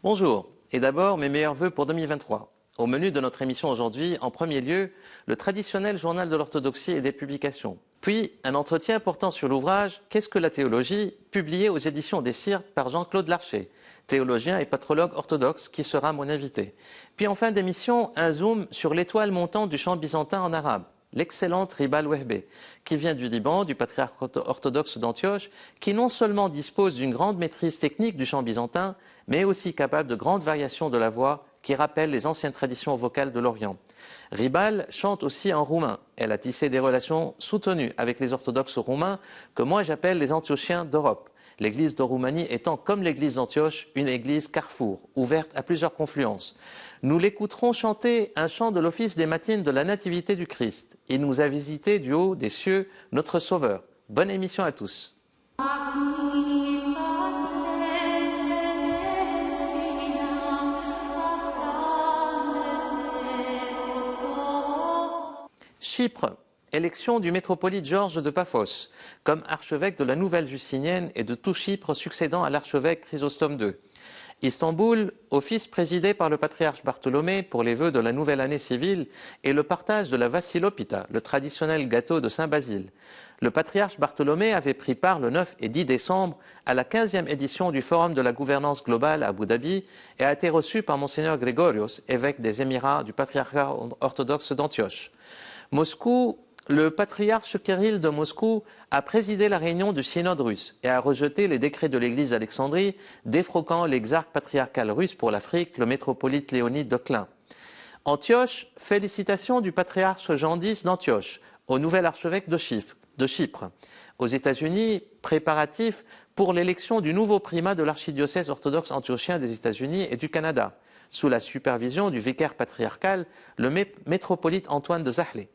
Bonjour, et d'abord mes meilleurs vœux pour 2023. Au menu de notre émission aujourd'hui, en premier lieu, le traditionnel journal de l'orthodoxie et des publications. Puis, un entretien portant sur l'ouvrage « Qu'est-ce que la théologie ?», publié aux éditions des Sires par Jean-Claude Larcher, théologien et patrologue orthodoxe qui sera mon invité. Puis en fin d'émission, un zoom sur l'étoile montante du chant byzantin en arabe, l'excellente Ribal Wehbe, qui vient du Liban, du patriarche orthodoxe d'Antioche, qui non seulement dispose d'une grande maîtrise technique du chant byzantin, mais aussi capable de grandes variations de la voix qui rappellent les anciennes traditions vocales de l'Orient. Ribal chante aussi en roumain. Elle a tissé des relations soutenues avec les orthodoxes roumains que moi j'appelle les Antiochiens d'Europe. L'église de Roumanie étant, comme l'église d'Antioche, une église carrefour, ouverte à plusieurs confluences. Nous l'écouterons chanter un chant de l'office des matines de la Nativité du Christ. Il nous a visité du haut des cieux, notre Sauveur. Bonne émission à tous. Chypre, élection du métropolite Georges de Paphos, comme archevêque de la nouvelle Justinienne et de tout Chypre succédant à l'archevêque Chrysostome II. Istanbul, office présidé par le patriarche Bartholomée pour les vœux de la nouvelle année civile et le partage de la Vassilopita, le traditionnel gâteau de Saint-Basile. Le patriarche Bartholomée avait pris part le 9 et 10 décembre à la 15e édition du Forum de la gouvernance globale à Abu Dhabi et a été reçu par Monseigneur Grégorios, évêque des Émirats du patriarcat orthodoxe d'Antioche. Moscou, le patriarche Kirill de Moscou a présidé la réunion du synode russe et a rejeté les décrets de l'église d'Alexandrie défroquant l'exarque patriarcal russe pour l'Afrique, le métropolite Léonide de Klein. Antioche, félicitations du patriarche Jean X d'Antioche au nouvel archevêque de Chypre. Aux États-Unis, préparatifs pour l'élection du nouveau primat de l'archidiocèse orthodoxe antiochien des États-Unis et du Canada, sous la supervision du vicaire patriarcal, le métropolite Antoine de Zahle.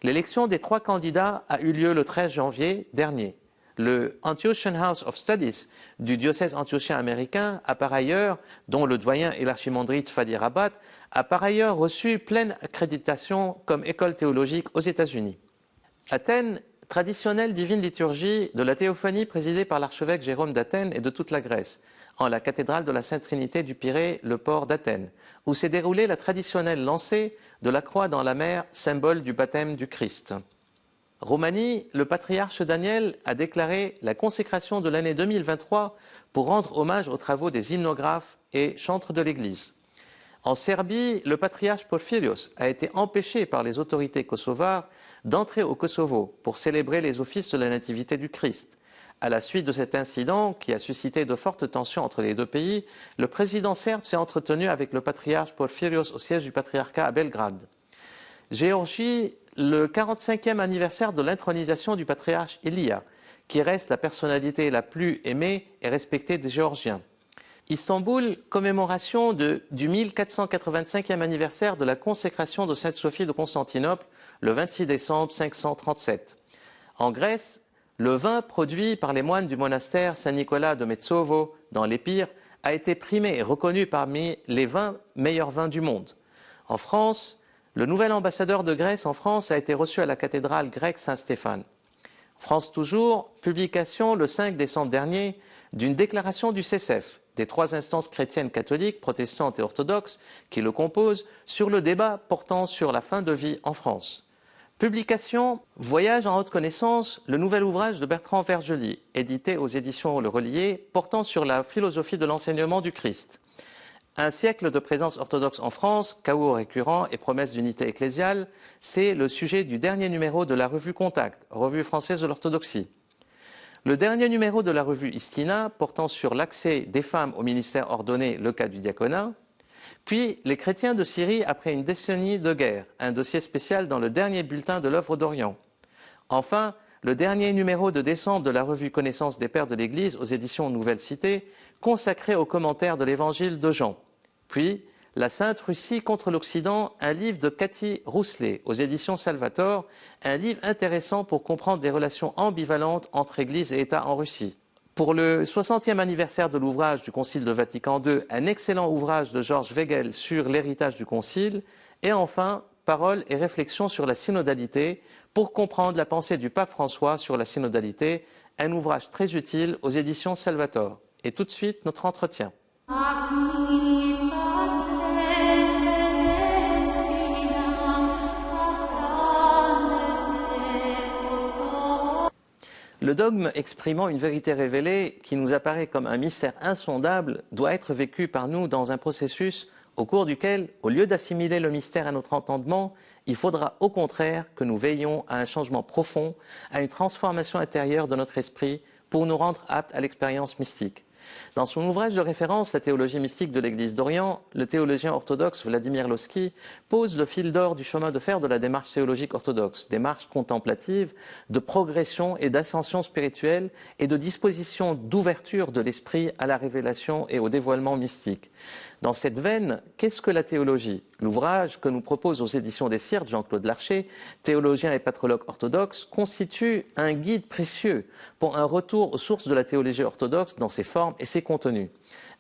L'élection des 3 candidats a eu lieu le 13 janvier dernier. Le Antiochian House of Studies du diocèse antiochien américain a par ailleurs, dont le doyen et l'archimandrite Fadi Rabat, a par ailleurs reçu pleine accréditation comme école théologique aux États-Unis. Athènes, traditionnelle divine liturgie de la théophanie présidée par l'archevêque Jérôme d'Athènes et de toute la Grèce, en la cathédrale de la Sainte Trinité du Pirée, le port d'Athènes, où s'est déroulée la traditionnelle lancée de la croix dans la mer, symbole du baptême du Christ. Roumanie, le patriarche Daniel a déclaré la consécration de l'année 2023 pour rendre hommage aux travaux des hymnographes et chantres de l'Église. En Serbie, le patriarche Porphyrios a été empêché par les autorités kosovares d'entrer au Kosovo pour célébrer les offices de la Nativité du Christ. À la suite de cet incident, qui a suscité de fortes tensions entre les deux pays, le président serbe s'est entretenu avec le patriarche Porphyrios au siège du patriarcat à Belgrade. Géorgie, le 45e anniversaire de l'intronisation du patriarche Ilia, qui reste la personnalité la plus aimée et respectée des Géorgiens. Istanbul, commémoration du 1485e anniversaire de la consécration de Sainte-Sophie de Constantinople, le 26 décembre 537. En Grèce, le vin produit par les moines du monastère Saint-Nicolas de Metsovo, dans l'Épire, a été primé et reconnu parmi les 20 meilleurs vins du monde. En France, le nouvel ambassadeur de Grèce en France a été reçu à la cathédrale grecque Saint-Stéphane. France toujours, publication le 5 décembre dernier d'une déclaration du CCF, des 3 instances chrétiennes catholiques, protestantes et orthodoxes qui le composent, sur le débat portant sur la fin de vie en France. Publication Voyage en haute connaissance, le nouvel ouvrage de Bertrand Vergely, édité aux éditions Le Relier, portant sur la philosophie de l'enseignement du Christ. Un siècle de présence orthodoxe en France, chaos récurrent et promesse d'unité ecclésiale, c'est le sujet du dernier numéro de la revue Contact, revue française de l'orthodoxie. Le dernier numéro de la revue Istina, portant sur l'accès des femmes au ministère ordonné, le cas du diaconat. Puis, les chrétiens de Syrie après une décennie de guerre, un dossier spécial dans le dernier bulletin de l'œuvre d'Orient. Enfin, le dernier numéro de décembre de la revue Connaissance des Pères de l'Église aux éditions Nouvelle Cité, consacré aux commentaires de l'Évangile de Jean. Puis, La Sainte Russie contre l'Occident, un livre de Cathy Rousselet aux éditions Salvator, un livre intéressant pour comprendre des relations ambivalentes entre Église et État en Russie. Pour le 60e anniversaire de l'ouvrage du Concile de Vatican II, un excellent ouvrage de Georges Weigel sur l'héritage du Concile. Et enfin, paroles et réflexions sur la synodalité pour comprendre la pensée du pape François sur la synodalité, un ouvrage très utile aux éditions Salvator. Et tout de suite, notre entretien. Le dogme exprimant une vérité révélée qui nous apparaît comme un mystère insondable doit être vécu par nous dans un processus au cours duquel, au lieu d'assimiler le mystère à notre entendement, il faudra au contraire que nous veillions à un changement profond, à une transformation intérieure de notre esprit pour nous rendre aptes à l'expérience mystique. Dans son ouvrage de référence, La théologie mystique de l'Église d'Orient, le théologien orthodoxe Vladimir Lossky pose le fil d'or du chemin de fer de la démarche théologique orthodoxe, démarche contemplative, de progression et d'ascension spirituelle et de disposition d'ouverture de l'esprit à la révélation et au dévoilement mystique. Dans cette veine, qu'est-ce que la théologie? L'ouvrage que nous propose aux éditions des Sirtes, Jean-Claude Larcher, théologien et patrologue orthodoxe, constitue un guide précieux pour un retour aux sources de la théologie orthodoxe dans ses formes et ses contenus.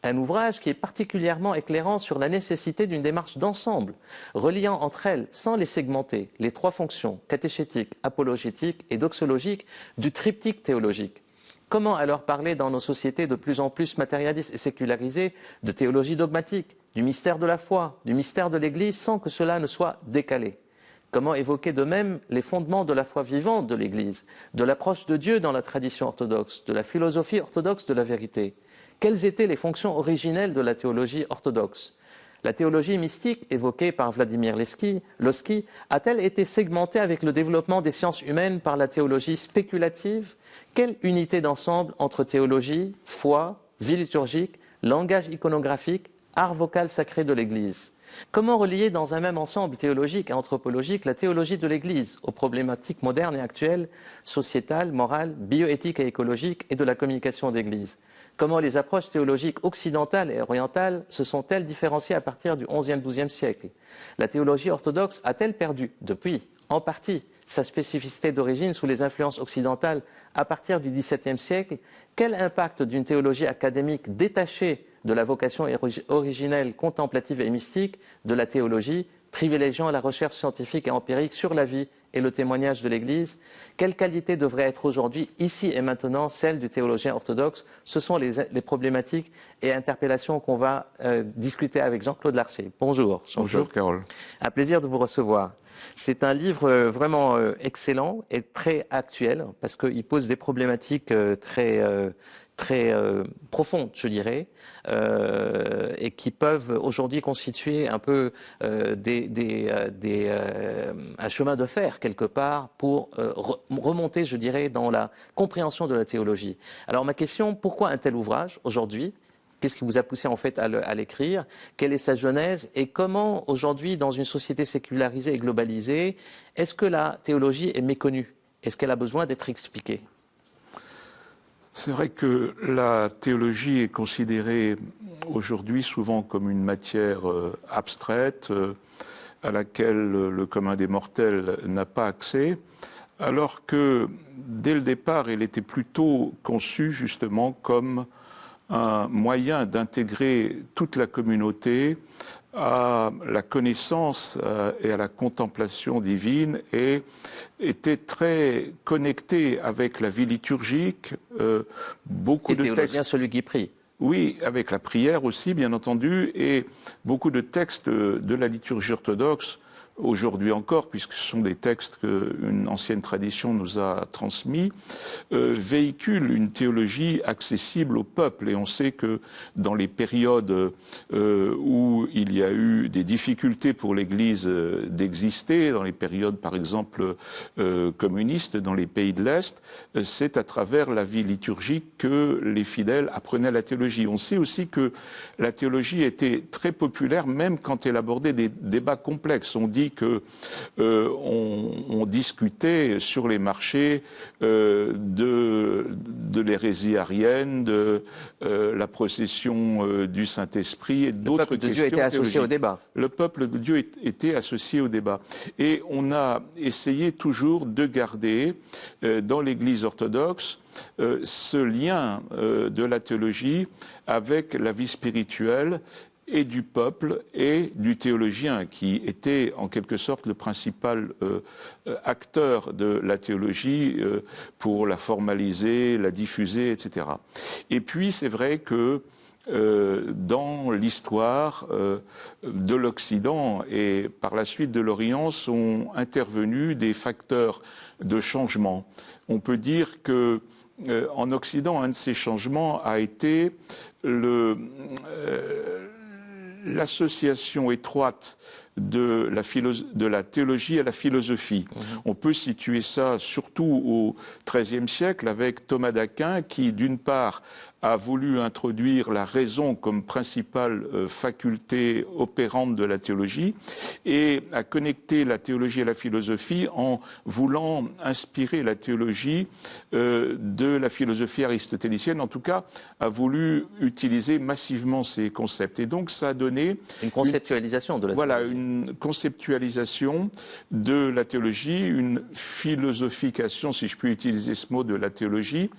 Un ouvrage qui est particulièrement éclairant sur la nécessité d'une démarche d'ensemble, reliant entre elles, sans les segmenter, les trois fonctions catéchétiques, apologétiques et doxologiques du triptyque théologique. Comment alors parler dans nos sociétés de plus en plus matérialistes et sécularisées de théologie dogmatique, du mystère de la foi, du mystère de l'Église sans que cela ne soit décalé? Comment évoquer de même les fondements de la foi vivante de l'Église, de l'approche de Dieu dans la tradition orthodoxe, de la philosophie orthodoxe de la vérité? Quelles étaient les fonctions originelles de la théologie orthodoxe? La théologie mystique, évoquée par Vladimir Lossky, a-t-elle été segmentée avec le développement des sciences humaines par la théologie spéculative? Quelle unité d'ensemble entre théologie, foi, vie liturgique, langage iconographique, art vocal sacré de l'Église? Comment relier dans un même ensemble théologique et anthropologique la théologie de l'Église aux problématiques modernes et actuelles, sociétales, morales, bioéthiques et écologiques et de la communication d'Église? Comment les approches théologiques occidentales et orientales se sont-elles différenciées à partir du XIe-XIIe siècle? La théologie orthodoxe a-t-elle perdu, depuis, en partie, sa spécificité d'origine sous les influences occidentales à partir du XVIIe siècle? Quel impact d'une théologie académique détachée de la vocation originelle, contemplative et mystique de la théologie, privilégiant la recherche scientifique et empirique sur la vie et le témoignage de l'Église? Quelle qualité devrait être aujourd'hui, ici et maintenant, celle du théologien orthodoxe? Ce sont les problématiques et interpellations qu'on va discuter avec Jean-Claude Larcher. Bonjour. Bonjour Carole. Un plaisir de vous recevoir. C'est un livre vraiment excellent et très actuel parce qu'il pose des problématiques très profondes, je dirais, et qui peuvent aujourd'hui constituer un peu un chemin de fer quelque part pour remonter, je dirais, dans la compréhension de la théologie. Alors ma question, pourquoi un tel ouvrage aujourd'hui ? Qu'est-ce qui vous a poussé en fait à l'écrire? Quelle est sa genèse? Et comment aujourd'hui, dans une société sécularisée et globalisée, est-ce que la théologie est méconnue? Est-ce qu'elle a besoin d'être expliquée? C'est vrai que la théologie est considérée aujourd'hui souvent comme une matière abstraite à laquelle le commun des mortels n'a pas accès, alors que dès le départ, elle était plutôt conçue justement comme un moyen d'intégrer toute la communauté à la connaissance et à la contemplation divine et était très connecté avec la vie liturgique. Beaucoup de textes. Celui qui prie. Oui, avec la prière aussi, bien entendu, et beaucoup de textes de la liturgie orthodoxe, aujourd'hui encore, puisque ce sont des textes qu'une ancienne tradition nous a transmis, véhiculent une théologie accessible au peuple. Et on sait que dans les périodes où il y a eu des difficultés pour l'Église d'exister, dans les périodes par exemple communistes dans les pays de l'Est, c'est à travers la vie liturgique que les fidèles apprenaient la théologie. On sait aussi que la théologie était très populaire même quand elle abordait des débats complexes. On dit que on discutait sur les marchés de l'hérésie arienne, de la procession du Saint-Esprit et d'autres questions. Le peuple de Dieu était associé au débat. Le peuple de Dieu était associé au débat. Et on a essayé toujours de garder dans l'Église orthodoxe ce lien de la théologie avec la vie spirituelle et du peuple et du théologien, qui était en quelque sorte le principal acteur de la théologie pour la formaliser, la diffuser, etc. Et puis c'est vrai que dans l'histoire de l'Occident et par la suite de l'Orient sont intervenus des facteurs de changement. On peut dire que en Occident, un de ces changements a été l'association étroite de la théologie à la philosophie. On peut situer ça surtout au XIIIe siècle avec Thomas d'Aquin qui, d'une part, a voulu introduire la raison comme principale faculté opérante de la théologie et a connecté la théologie à la philosophie en voulant inspirer la théologie de la philosophie aristotélicienne. En tout cas, a voulu utiliser massivement ces concepts. Et donc, ça a donné une conceptualisation de la théologie. Voilà, une conceptualisation de la théologie, une philosophication, si je puis utiliser ce mot, de la théologie.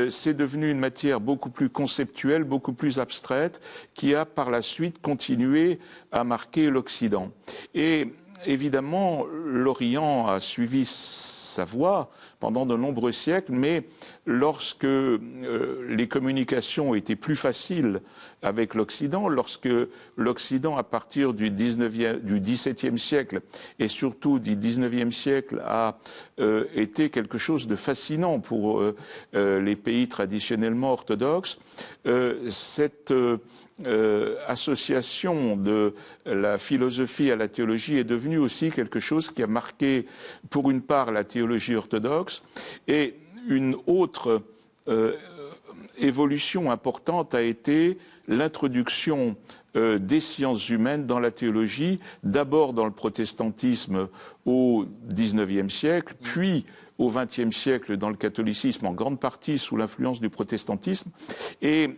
C'est devenu une matière beaucoup plus conceptuelle, beaucoup plus abstraite, qui a par la suite continué à marquer l'Occident. Et évidemment, l'Orient a suivi sa voie pendant de nombreux siècles, mais lorsque les communications étaient plus faciles avec l'Occident, lorsque l'Occident, à partir du XVIIe siècle et surtout du XIXe siècle, a été quelque chose de fascinant pour les pays traditionnellement orthodoxes, cette association de la philosophie à la théologie est devenue aussi quelque chose qui a marqué, pour une part, la théologie orthodoxe, et une autre évolution importante a été l'introduction des sciences humaines dans la théologie, d'abord dans le protestantisme au XIXe siècle, puis au XXe siècle dans le catholicisme, en grande partie sous l'influence du protestantisme, et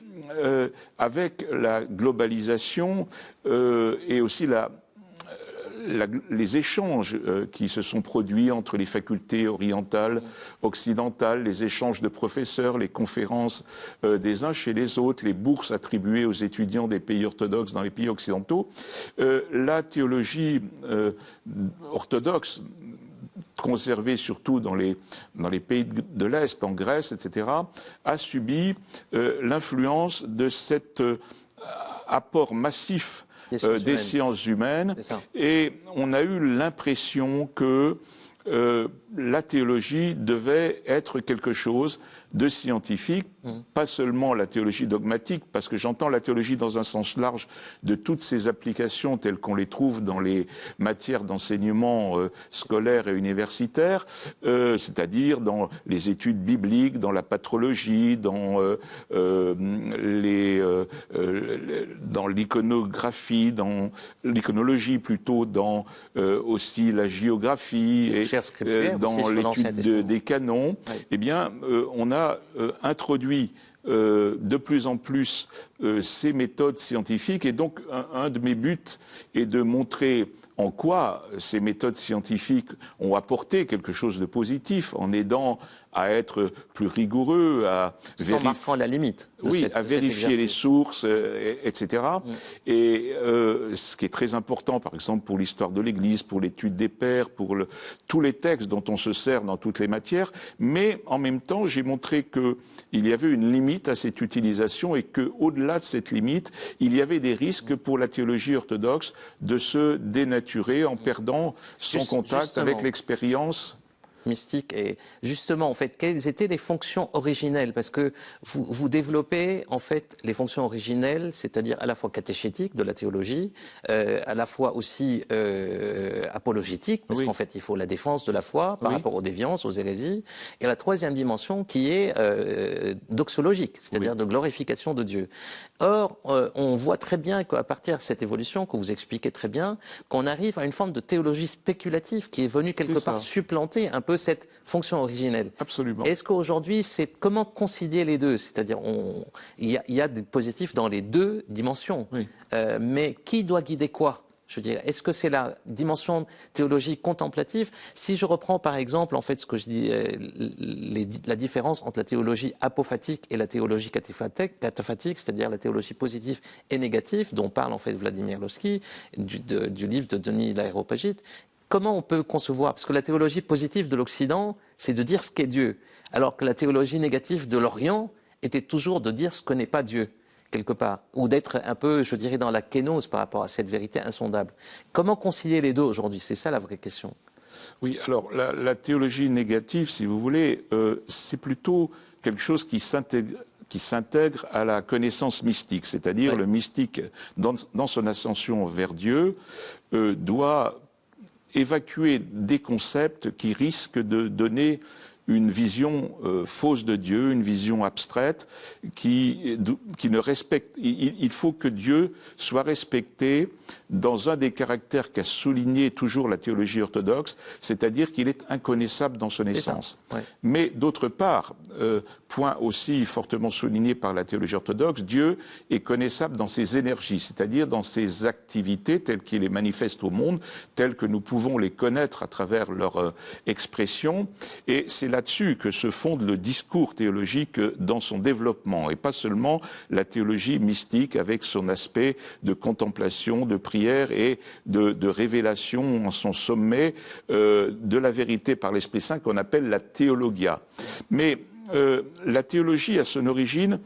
avec la globalisation et aussi les échanges qui se sont produits entre les facultés orientales, occidentales, les échanges de professeurs, les conférences des uns chez les autres, les bourses attribuées aux étudiants des pays orthodoxes dans les pays occidentaux, la théologie orthodoxe, conservée surtout dans les pays de l'Est, en Grèce, etc., a subi l'influence de cet apport massif des sciences humaines, et on a eu l'impression que la théologie devait être quelque chose de scientifique, pas seulement la théologie dogmatique, parce que j'entends la théologie dans un sens large de toutes ces applications telles qu'on les trouve dans les matières d'enseignement scolaire et universitaire, c'est-à-dire dans les études bibliques, dans la patrologie, dans l'iconographie, dans l'iconologie plutôt, dans aussi la géographie et dans l'étude des canons. Oui. Eh bien, on a introduit de plus en plus ces méthodes scientifiques, et donc un de mes buts est de montrer en quoi ces méthodes scientifiques ont apporté quelque chose de positif en aidant à être plus rigoureux, à marquant la limite. À vérifier les sources, etc. Et ce qui est très important, par exemple, pour l'histoire de l'Église, pour l'étude des pères, pour tous les textes dont on se sert dans toutes les matières. Mais en même temps, j'ai montré qu'il y avait une limite à cette utilisation et qu'au-delà de cette limite, il y avait des risques pour la théologie orthodoxe de se dénaturer en perdant son contact avec l'expérience mystique. Et justement, en fait, quelles étaient les fonctions originelles? Parce que vous développez, en fait, les fonctions originelles, c'est-à-dire à la fois catéchétiques de la théologie, à la fois aussi apologétique, parce qu'en fait, il faut la défense de la foi par rapport aux déviances, aux hérésies, et la troisième dimension qui est doxologique, c'est-à-dire de glorification de Dieu. Or, on voit très bien qu'à partir de cette évolution, que vous expliquez très bien, qu'on arrive à une forme de théologie spéculative qui est venue quelque part supplanter un peu cette fonction originelle. Absolument. Est-ce qu'aujourd'hui, c'est comment concilier les deux? C'est-à-dire, il y a des positifs dans les deux dimensions. Mais qui doit guider quoi? Je veux dire, est-ce que c'est la dimension théologie contemplative? Si je reprends par exemple, en fait, ce que je dis, la différence entre la théologie apophatique et la théologie cataphatique, c'est-à-dire la théologie positive et négative, dont parle en fait Vladimir Lossky, du livre de Denis l'Aréopagite, comment on peut concevoir? Parce que la théologie positive de l'Occident, c'est de dire ce qu'est Dieu, alors que la théologie négative de l'Orient était toujours de dire ce que n'est pas Dieu, quelque part, ou d'être un peu, je dirais, dans la kénose par rapport à cette vérité insondable. Comment concilier les deux aujourd'hui? C'est ça la vraie question. Oui, alors la théologie négative, si vous voulez, c'est plutôt quelque chose qui s'intègre à la connaissance mystique, c'est-à-dire Oui. le mystique, dans son ascension vers Dieu, doit évacuer des concepts qui risquent de donner une vision fausse de Dieu, une vision abstraite, qui ne respecte. Il faut que Dieu soit respecté dans un des caractères qu'a souligné toujours la théologie orthodoxe, c'est-à-dire qu'il est inconnaissable dans son essence. Ouais. Mais d'autre part, point aussi fortement souligné par la théologie orthodoxe, Dieu est connaissable dans ses énergies, c'est-à-dire dans ses activités telles qu'il les manifeste au monde, telles que nous pouvons les connaître à travers leur expression. Et c'est là-dessus que se fonde le discours théologique dans son développement, et pas seulement la théologie mystique avec son aspect de contemplation, de prière et de révélation en son sommet de la vérité par l'Esprit Saint qu'on appelle la théologia. Mais la théologie, à son origine,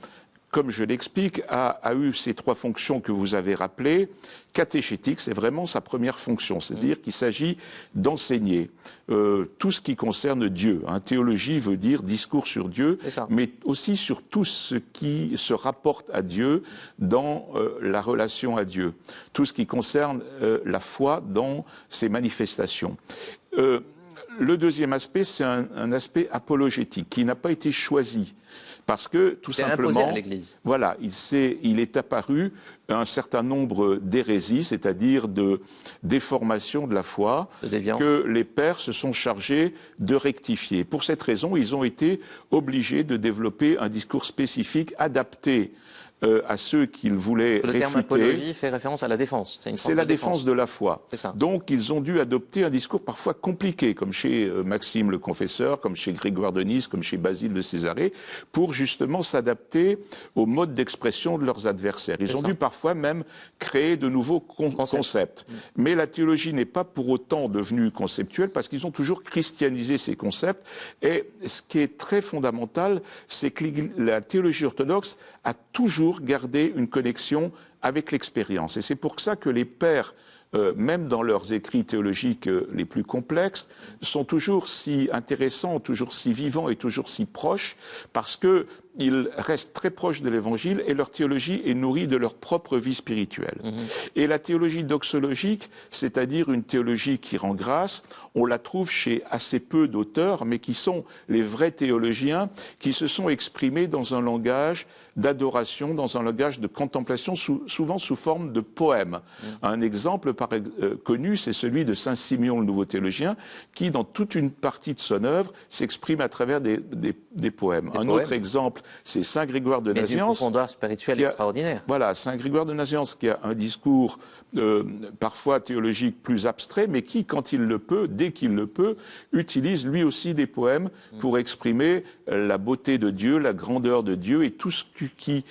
comme je l'explique, a eu ces trois fonctions que vous avez rappelées. Catéchétique, c'est vraiment sa première fonction, c'est-à-dire qu'il s'agit d'enseigner tout ce qui concerne Dieu. Théologie veut dire discours sur Dieu, mais aussi sur tout ce qui se rapporte à Dieu dans la relation à Dieu, tout ce qui concerne la foi dans ses manifestations. Le deuxième aspect, c'est un aspect apologétique qui n'a pas été choisi. Parce que, tout simplement, imposé à l'Église. Voilà, il est apparu un certain nombre d'hérésies, c'est-à-dire de déformations de la foi, que les pères se sont chargés de rectifier. Pour cette raison, ils ont été obligés de développer un discours spécifique adapté à ceux qu'ils voulaient réfuter. Le terme apologie fait référence à la défense. C'est la défense de la foi. Ça. Donc ils ont dû adopter un discours parfois compliqué, comme chez Maxime le Confesseur, comme chez Grégoire de Nice, comme chez Basile de Césarée, pour justement s'adapter au mode d'expression de leurs adversaires. Ils ont dû parfois même créer de nouveaux concepts. Mais la théologie n'est pas pour autant devenue conceptuelle, parce qu'ils ont toujours christianisé ces concepts. Et ce qui est très fondamental, c'est que la théologie orthodoxe a toujours garder une connexion avec l'expérience. Et c'est pour ça que les pères, même dans leurs écrits théologiques les plus complexes, sont toujours si intéressants, toujours si vivants et toujours si proches, parce qu'ils restent très proches de l'Évangile et leur théologie est nourrie de leur propre vie spirituelle. Et la théologie doxologique, c'est-à-dire une théologie qui rend grâce, on la trouve chez assez peu d'auteurs, mais qui sont les vrais théologiens, qui se sont exprimés dans un langage d'adoration, dans un langage de contemplation, souvent sous forme de poèmes. Un exemple connu, c'est celui de saint Simeon, le nouveau théologien, qui, dans toute une partie de son œuvre, s'exprime à travers des poèmes. Un autre exemple, c'est saint Grégoire de Nazianze. Et d'une profondeur spirituelle extraordinaire. Voilà, saint Grégoire de Nazianze, qui a un discours parfois théologique plus abstrait, mais qui, quand il le peut, dès qu'il le peut, utilise lui aussi des poèmes pour exprimer la beauté de Dieu, la grandeur de Dieu et tout ce qui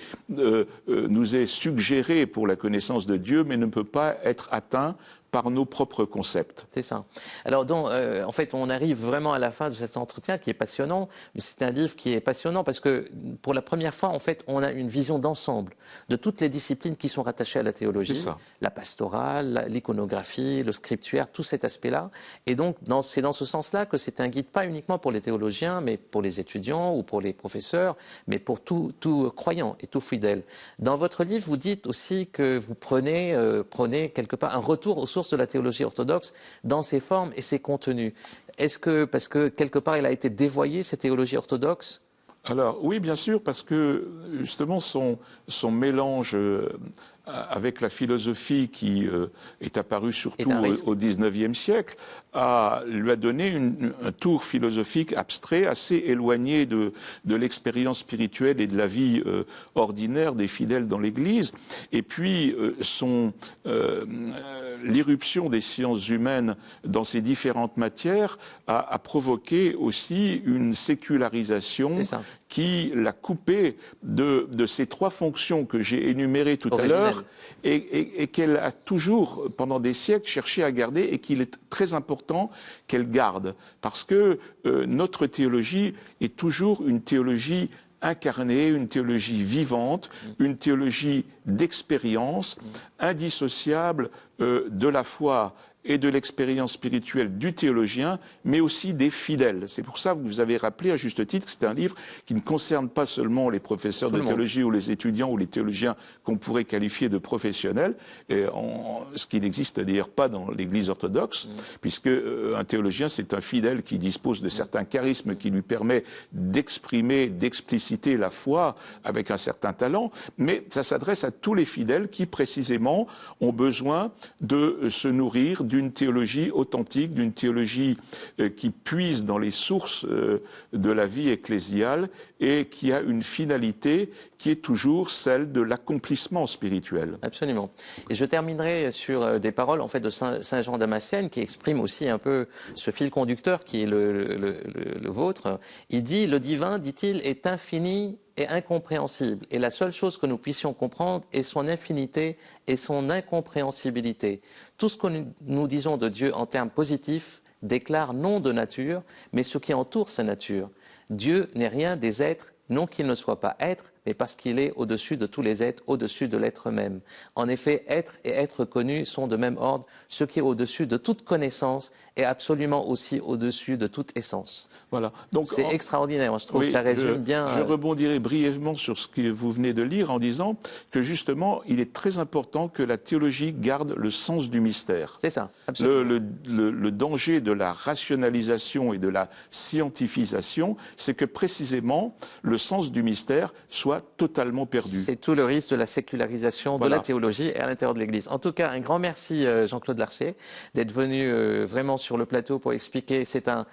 nous est suggéré pour la connaissance de Dieu, mais ne peut pas être atteint par nos propres concepts. C'est ça. Alors, donc, en fait, on arrive vraiment à la fin de cet entretien qui est passionnant, mais c'est un livre qui est passionnant parce que, pour la première fois, en fait, on a une vision d'ensemble de toutes les disciplines qui sont rattachées à la théologie, la pastorale, l'iconographie, le scriptuaire, tout cet aspect-là. Et donc, c'est dans ce sens-là que c'est un guide pas uniquement pour les théologiens, mais pour les étudiants ou pour les professeurs, mais pour tout croyant et tout fidèle. Dans votre livre, vous dites aussi que vous prenez quelque part un retour aux sources de la théologie orthodoxe dans ses formes et ses contenus. Est-ce que, parce que quelque part, elle a été dévoyée, cette théologie orthodoxe ? Alors oui, bien sûr, parce que justement son mélange avec la philosophie qui est apparue surtout risque. au XIXe siècle, lui a donné un tour philosophique abstrait, assez éloigné de l'expérience spirituelle et de la vie ordinaire des fidèles dans l'Église. Et puis, l'irruption des sciences humaines dans ces différentes matières a provoqué aussi une sécularisation qui l'a coupé de ces trois fonctions que j'ai énumérées tout à l'heure et qu'elle a toujours, pendant des siècles, cherché à garder et qu'il est très important qu'elle garde. Parce que notre théologie est toujours une théologie incarnée, une théologie vivante, une théologie d'expérience, indissociable de la foi et de l'expérience spirituelle du théologien, mais aussi des fidèles. C'est pour ça que vous avez rappelé à juste titre que c'est un livre qui ne concerne pas seulement les professeurs de théologie ou les étudiants ou les théologiens qu'on pourrait qualifier de professionnels, ce qui n'existe d'ailleurs pas dans l'Église orthodoxe, puisque un théologien, c'est un fidèle qui dispose de certains charismes qui lui permet d'exprimer, d'expliciter la foi avec un certain talent, mais ça s'adresse à tous les fidèles qui, précisément, ont besoin de se nourrir d'une théologie authentique, d'une théologie qui puise dans les sources de la vie ecclésiale et qui a une finalité qui est toujours celle de l'accomplissement spirituel. Absolument. Et je terminerai sur des paroles en fait de Saint Jean Damascène qui exprime aussi un peu ce fil conducteur qui est le vôtre. Il dit, le divin, dit-il, est infini et incompréhensible. Et la seule chose que nous puissions comprendre est son infinité et son incompréhensibilité. Tout ce que nous disons de Dieu en termes positifs déclare non de nature, mais ce qui entoure sa nature. Dieu n'est rien des êtres, non qu'il ne soit pas être, mais parce qu'il est au-dessus de tous les êtres, au-dessus de l'être même. En effet, être et être connu sont de même ordre, ce qui est au-dessus de toute connaissance est absolument aussi au-dessus de toute essence. Voilà. Donc, c'est extraordinaire, je trouve, oui, ça résume bien... Je rebondirai brièvement sur ce que vous venez de lire en disant que justement, il est très important que la théologie garde le sens du mystère. C'est ça, absolument. Le danger de la rationalisation et de la scientifisation, c'est que précisément, le sens du mystère soit totalement perdu. C'est tout le risque de la sécularisation de la théologie à l'intérieur de l'Église. En tout cas, un grand merci Jean-Claude Larcher d'être venu vraiment sur le plateau pour expliquer. C'est un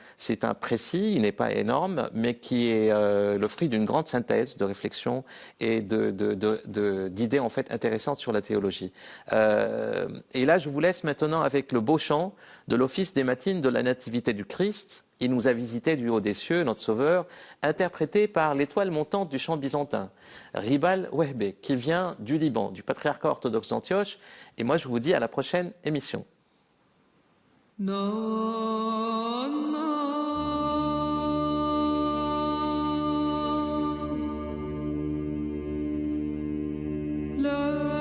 précis, il n'est pas énorme, mais qui est le fruit d'une grande synthèse de réflexion et d'idées en fait intéressantes sur la théologie. Et là, je vous laisse maintenant avec le beau chant de l'Office des matines de la Nativité du Christ. Il nous a visité du haut des cieux, notre Sauveur, interprété par l'étoile montante du chant byzantin, Ribal Wehbe, qui vient du Liban, du patriarcat orthodoxe d'Antioche. Et moi, je vous dis à la prochaine émission. La